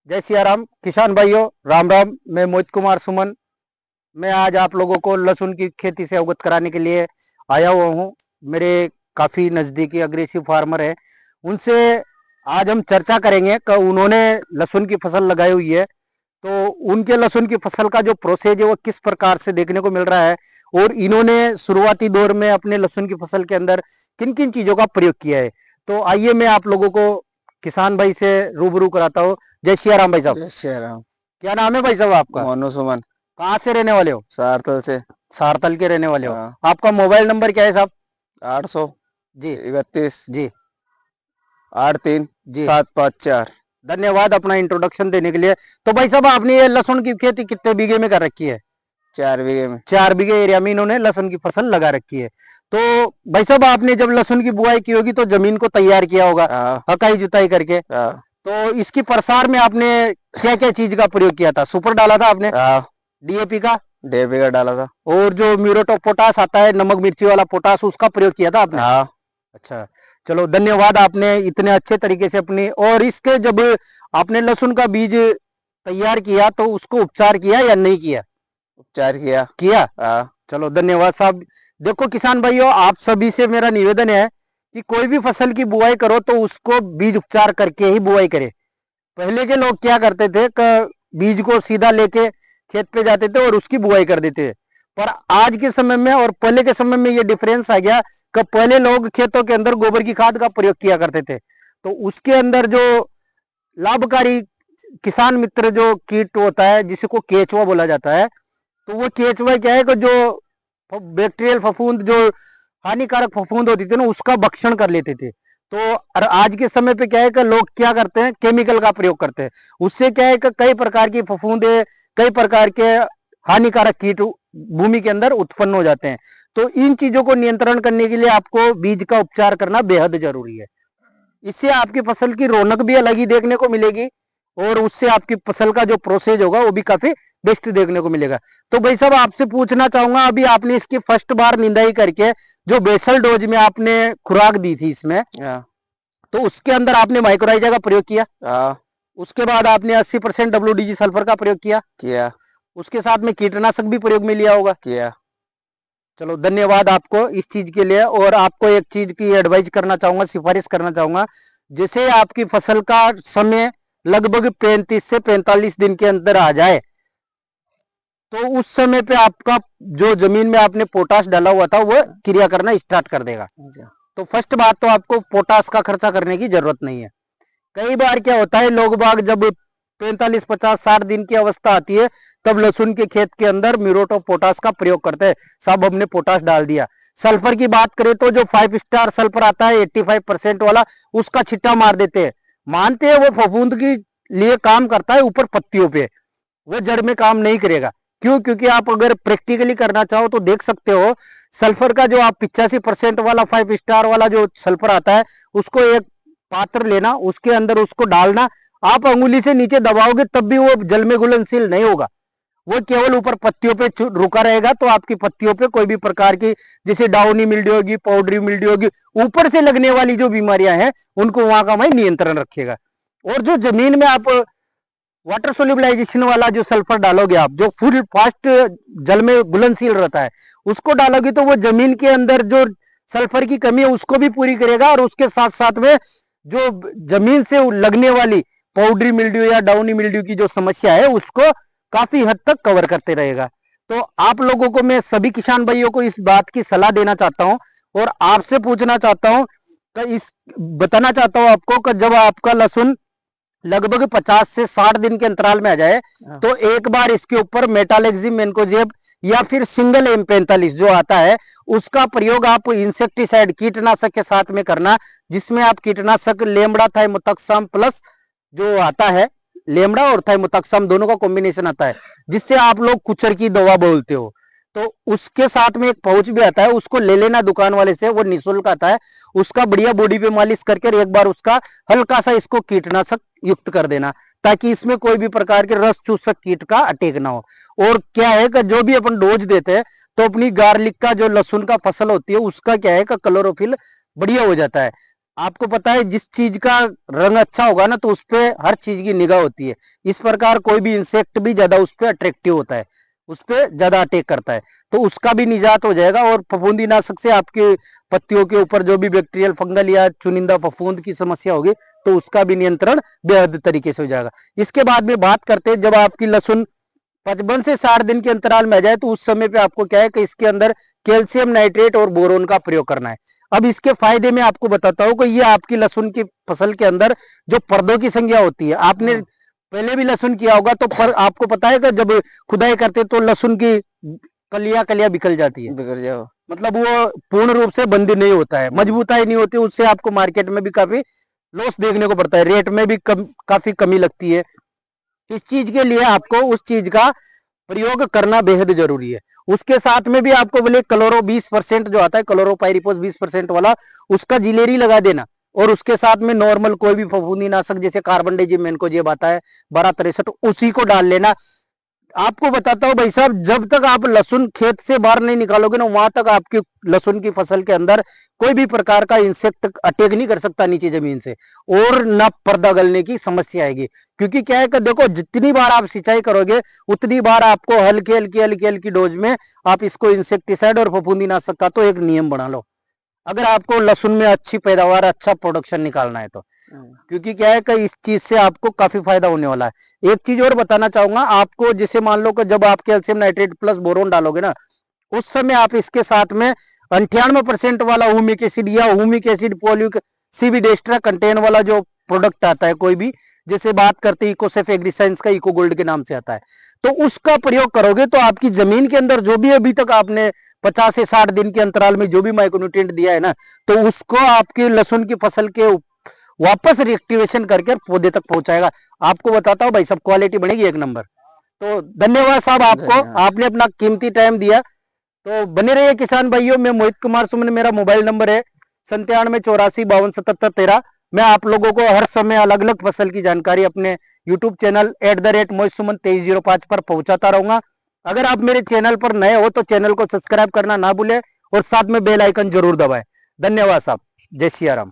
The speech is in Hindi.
जय सिया राम किसान भाइयों, राम राम। मैं मोहित कुमार सुमन। मैं आज आप लोगों को लहसुन की खेती से अवगत कराने के लिए आया हुआ हूँ। मेरे काफी नजदीकी अग्रेसिव फार्मर है, उनसे आज हम चर्चा करेंगे कि उन्होंने लहसुन की फसल लगाई हुई है, तो उनके लहसुन की फसल का जो प्रोसेस है वो किस प्रकार से देखने को मिल रहा है, और इन्होंने शुरुआती दौर में अपने लहसुन की फसल के अंदर किन किन चीजों का प्रयोग किया है। तो आइए मैं आप लोगों को किसान भाई से रूबरू कराता हूँ। जय सिया राम भाई साहब। जय श्री राम। क्या नाम है भाई साहब आपका? मोनू सुमन। कहाँ से रहने वाले हो? सारथल से। सारतल के रहने वाले हो। हाँ। आपका मोबाइल नंबर क्या है साहब? 800 जी 31 जी 83 जी। 754। धन्यवाद अपना इंट्रोडक्शन देने के लिए। तो भाई साहब, आपने ये लहसुन की खेती कितने बीघे में कर रखी है? 4 बीघे में। 4 बीघे एरिया में इन्होंने लहसुन की फसल लगा रखी है। तो भाई साहब, आपने जब लहसुन की बुआई की होगी तो जमीन को तैयार किया होगा हाँ हकाई जुताई करके। हाँ तो इसकी प्रसार में आपने क्या क्या चीज का प्रयोग किया था? सुपर डाला था आपने? हाँ। डीएपी का? 1.5 बीघा डाला था। और जो म्यूरेट ऑफ पोटास आता है, नमक मिर्ची वाला पोटास, उसका प्रयोग किया था आपने? हाँ। अच्छा, चलो धन्यवाद। आपने इतने अच्छे तरीके से अपनी, और इसके जब आपने लहसुन का बीज तैयार किया तो उसको उपचार किया या नहीं किया? उपचार किया। किया। हाँ चलो धन्यवाद साहब। देखो किसान भाइयों, आप सभी से मेरा निवेदन है कि कोई भी फसल की बुआई करो तो उसको बीज उपचार करके ही बुआई करें। पहले के लोग क्या करते थे कि बीज को सीधा लेके खेत पे जाते थे और उसकी बुआई कर देते थे। पर आज के समय में और पहले के समय में ये डिफरेंस आ गया कि पहले लोग खेतों के अंदर गोबर की खाद का प्रयोग किया करते थे, तो उसके अंदर जो लाभकारी किसान मित्र जो कीट होता है जिसको केचुआ बोला जाता है, तो वो केचुआ क्या है कि जो बैक्टीरियल फफूंद, जो हानिकारक फफूंद होती थी ना, उसका भक्षण कर लेते थे। तो और आज के समय पे क्या है कि लोग क्या करते हैं, केमिकल का प्रयोग करते हैं। उससे क्या है कि कई प्रकार की फफूंदे, कई प्रकार के हानिकारक कीट भूमि के अंदर उत्पन्न हो जाते हैं। तो इन चीजों को नियंत्रण करने के लिए आपको बीज का उपचार करना बेहद जरूरी है। इससे आपकी फसल की रौनक भी अलग ही देखने को मिलेगी, और उससे आपकी फसल का जो प्रोसेस होगा वो भी काफी बेस्ट देखने को मिलेगा। तो भाई साहब, आपसे पूछना चाहूंगा, अभी आपने इसकी फर्स्ट बार निंदाई करके जो बेसल डोज में आपने खुराक दी थी इसमें, हाँ तो उसके अंदर आपने माइक्रोराइजा का प्रयोग किया। हाँ। उसके बाद आपने 80% WDG सल्फर का प्रयोग किया। किया उसके साथ में कीटनाशक भी प्रयोग में लिया होगा। किया। चलो धन्यवाद आपको इस चीज के लिए। और आपको एक चीज की एडवाइस करना चाहूंगा, सिफारिश करना चाहूंगा। जैसे आपकी फसल का समय लगभग 35 से 45 दिन के अंदर आ जाए, तो उस समय पे आपका जो जमीन में आपने पोटाश डाला हुआ था वो क्रिया करना स्टार्ट कर देगा। तो फर्स्ट बात तो आपको पोटाश का खर्चा करने की जरूरत नहीं है। कई बार क्या होता है, लोग बाग जब 45 50 60 दिन की अवस्था आती है, तब लहसुन के खेत के अंदर म्यूरेट ऑफ पोटाश का प्रयोग करते हैं। साहब हमने पोटाश डाल दिया। सल्फर की बात करें तो जो 5 स्टार सल्फर आता है 85% वाला, उसका छिट्टा मार देते हैं। मानते हैं वो फफूंद की लिए काम करता है ऊपर पत्तियों पे, वो जड़ में काम नहीं करेगा। क्यों? क्योंकि आप अगर प्रैक्टिकली करना चाहो तो देख सकते हो, सल्फर का जो आप 85% वाला 5 स्टार वाला जो सल्फर आता है, उसको एक पात्र लेना, उसके अंदर उसको डालना, आप अंगुली से नीचे दबाओगे तब भी वो जल में घुलनशील नहीं होगा। वो केवल ऊपर पत्तियों पे रुका रहेगा। तो आपकी पत्तियों पे कोई भी प्रकार की, जैसे डाउनी मिल्ड्यू होगी, पाउडरी मिल्ड्यू होगी, ऊपर से लगने वाली जो बीमारियां हैं, उनको वहां का वही नियंत्रण रखेगा। और जो जमीन में आप वाटर सोल्यूबलाइजेशन वाला जो सल्फर डालोगे, आप जो फुल फास्ट जल में घुलनशील रहता है, उसको डालोगे तो वो जमीन के अंदर जो सल्फर की कमी है उसको भी पूरी करेगा, और उसके साथ साथ में जो जमीन से लगने वाली पाउडरी मिल्ड्यू या डाउनी मिल्ड्यू की जो समस्या है उसको काफी हद तक कवर करते रहेगा। तो आप लोगों को, मैं सभी किसान भाइयों को इस बात की सलाह देना चाहता हूं, और आपसे पूछना चाहता हूं कि इस बताना चाहता हूं आपको कि जब आपका लहसुन लगभग 50 से 60 दिन के अंतराल में आ जाए, तो एक बार इसके ऊपर मेटालेक्सिम मेनकोजेब या फिर सिंगल M45 जो आता है, उसका प्रयोग आप इंसेक्टिसाइड कीटनाशक के साथ में करना, जिसमें आप कीटनाशक लेमड़ा थाइमोथक्सम प्लस जो आता है, लेमड़ा और थाइमोथक्सम दोनों का कॉम्बिनेशन आता है, जिससे आप लोग कुचर की दवा बोलते हो। तो उसके साथ में एक पाउच भी आता है, उसको ले लेना दुकान वाले से, वो निःशुल्क आता है। उसका बढ़िया बॉडी पे मालिश करके एक बार उसका हल्का सा इसको कीटनाशक युक्त कर देना, ताकि इसमें कोई भी प्रकार के रस चूसक कीट का अटैक ना हो। और क्या है कि जो भी अपन डोज देते हैं, तो अपनी गार्लिक का जो लहसुन का फसल होती है उसका क्या है कि क्लोरोफिल बढ़िया हो जाता है। आपको पता है जिस चीज का रंग अच्छा होगा ना तो उस पे हर चीज की निगाह होती है। इस प्रकार कोई भी इंसेक्ट भी ज्यादा उस पे अट्रैक्टिव होता है, उस पे ज्यादा अटैक करता है, तो उसका भी निजात हो जाएगा। और फफूंदीनाशक से आपके पत्तियों के ऊपर जो भी बैक्टीरियल फंगल या चुनिंदा फफूंद की समस्या होगी तो उसका भी नियंत्रण बेहद तरीके से हो जाएगा। इसके बाद में बात करते हैं, जब आपकी लहसुन 55 से 60 दिन के अंतराल में आ जाए तो उस समय पे आपको क्या है कि इसके अंदर कैल्शियम नाइट्रेट और बोरोन का प्रयोग करना है। अब इसके फायदे में आपको बताता हूं कि ये आपकी लहसुन की फसल के अंदर जो पर्दों की संख्या होती है, आपने पहले भी लहसुन किया होगा तो आपको पता है कि जब खुदाई करते तो लहसुन की कलियां कलियां बिखर जाती है, बिगड़ जाओ। मतलब वो पूर्ण रूप से बंद नहीं होता है, मजबूताई नहीं होती, उससे आपको मार्केट में भी काफी लॉस देखने को पड़ता है, रेट में भी काफी कमी लगती है। इस चीज के लिए आपको उस चीज का प्रयोग करना बेहद जरूरी है। उसके साथ में भी आपको बोले क्लोरो 20% जो आता है, क्लोरोपाइरिफॉस 20% वाला, उसका जिलेरी लगा देना। और उसके साथ में नॉर्मल कोई भी फफूंदीनाशक जैसे कार्बन डाइजिम मेनकोजेब आता है 1263, उसी को डाल लेना। आपको बताता हूं भाई साहब, जब तक आप लहसुन खेत से बाहर नहीं निकालोगे ना वहां तक आपकी लहसुन की फसल के अंदर कोई भी प्रकार का इंसेक्ट अटैक नहीं कर सकता नीचे जमीन से, और न पर्दा गलने की समस्या आएगी। क्योंकि क्या है कि देखो, जितनी बार आप सिंचाई करोगे उतनी बार आपको हल्की हल्की हल्की हल्की डोज में आप इसको इंसेक्टिसाइड और फफूंदीनाशक का तो एक नियम बना लो, अगर आपको लहसुन में अच्छी पैदावार, अच्छा प्रोडक्शन निकालना है तो। क्योंकि क्या है कि इस चीज से आपको काफी फायदा होने वाला है। एक चीज और बताना चाहूंगा आपको, जैसे मान लो कि जब आप कैल्शियम नाइट्रेट प्लस बोरोन डालोगे ना, उस समय आप इसके साथ में 98% वाला ह्यूमिक एसिड या ह्यूमिक एसिड पॉल्यूक सीबीडेस्ट्रा कंटेन वाला जो प्रोडक्ट आता है कोई भी, जैसे बात करते हैं इकोसेफ एग्रीसाइंस का, इको गोल्ड के नाम से आता है, तो उसका प्रयोग करोगे तो आपकी जमीन के अंदर जो भी अभी तक आपने 50 से 60 दिन के अंतराल में जो भी माइक्रोन्यूट्रिएंट दिया है ना, तो उसको आपके लहसुन की फसल के वापस रिएक्टिवेशन करके पौधे तक पहुंचाएगा। आपको बताता हूं भाई सब, क्वालिटी बनेगी एक नंबर। तो धन्यवाद साहब आपको, आपने अपना कीमती टाइम दिया। तो बने रहिए किसान भाइयों। मैं मोहित कुमार सुमन, मेरा मोबाइल नंबर है 9784527713। मैं आप लोगों को हर समय अलग अलग फसल की जानकारी अपने यूट्यूब चैनल @मोहित सुमन 2305 पर पहुंचाता रहूंगा। अगर आप मेरे चैनल पर नए हो तो चैनल को सब्सक्राइब करना ना भूले और साथ में बेल आइकन जरूर दबाएं। धन्यवाद साहब, जय सिया राम।